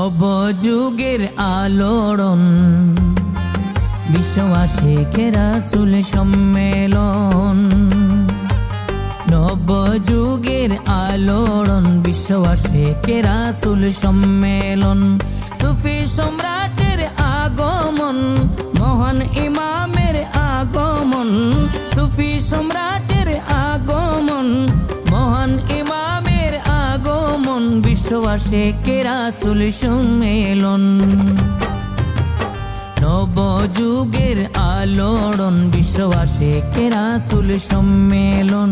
নবযুগের আলোড়ন বিশ্ব আশিকে রাসূল সম্মেলন। নবযুগের আলোড়ন বিশ্ব আশিকে রাসূল সম্মেলন। সুফি সম্রাটের আগমন, মহান ইমামের আগমন। সুফি সম্রাটের আগমন, মহান ইমামের আগমন। বিশ্ব আশিকে রাসূল সম্মেলন। নবযুগের আলোড়ন বিশ্ব আশিকে রাসূল সম্মেলন।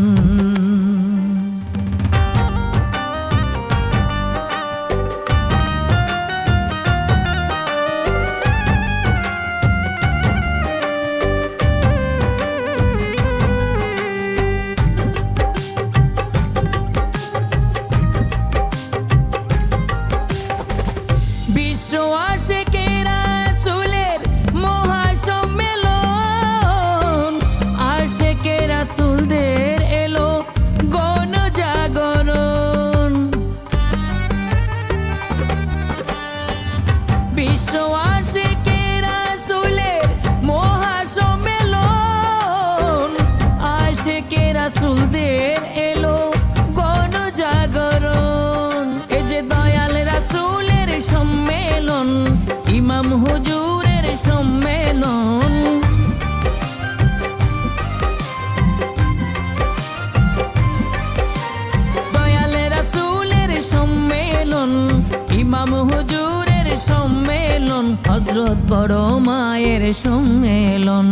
বিশ্ব আশিকে রাসূলের মহাসম্মেলন। আশিকে রাসূলদের এলো গণজাগরণ। বিশ্ব আশিকে রাসূলের মহাসম্মেলন। আশিকে রাসূলদের এলো গণজাগরণ। এই যে দয়াল রাসূলের সম্মেলন, ইমাম হুজুরের সম্মেলন। দয়াল রাসূলের সম্মেলন, ইমাম হুজুরের সম্মেলন। হযরত বড় মায়ের সম্মেলন।